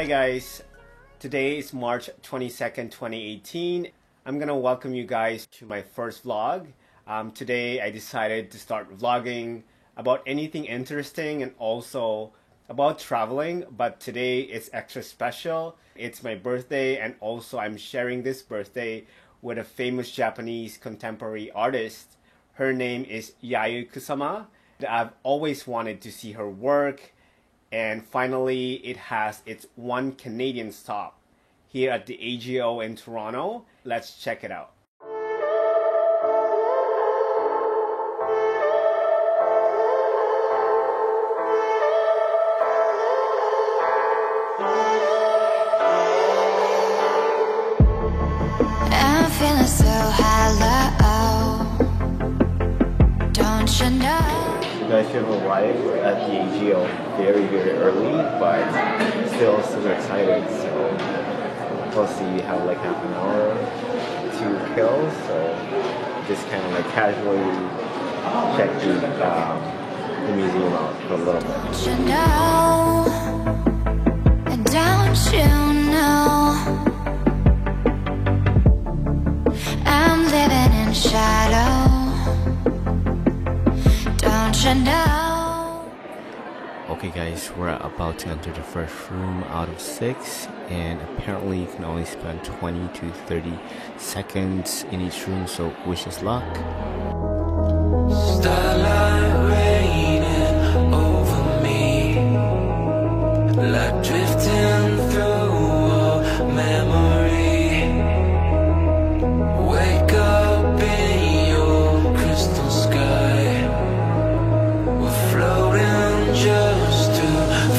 Hi guys, today is March 22nd, 2018. I'm gonna welcome you guys to my first vlog. Today I decided to start vlogging about anything interesting and also about traveling, but today it's extra special. It's my birthday and also I'm sharing this birthday with a famous Japanese contemporary artist. Her name is Yayoi Kusama. I've always wanted to see her work, and finally it has its one Canadian stop here at the AGO in Toronto. Let's check it out. I'm feeling so hello, don't you know? You guys should have arrived at the AGO very early, but still super excited. So we'll see, we have like half an hour to kill, so just kind of like casually check the museum out for a little bit. Don't you know? Don't you know? I'm living in shadow. Don't you know? Okay guys, we're about to enter the first room out of 6, and apparently you can only spend 20 to 30 seconds in each room, so wish us luck. Starlight raining over me, like drifting through a memory. Wake up in your crystal sky, we're floating just to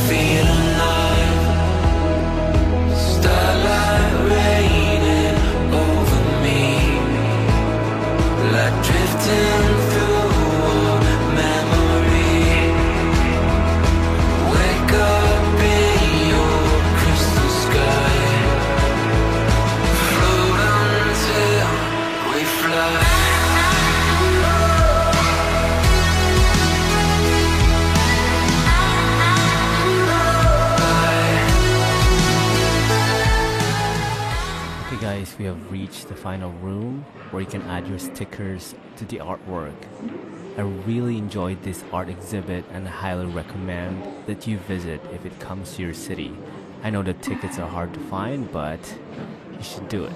feel alive. Starlight raining over me, like drifting through a memory. Wake up in your crystal sky, float until we fly. Okay guys, we have reached the final room where you can add your stickers to the artwork. I really enjoyed this art exhibit and I highly recommend that you visit if it comes to your city. I know the tickets are hard to find, but you should do it.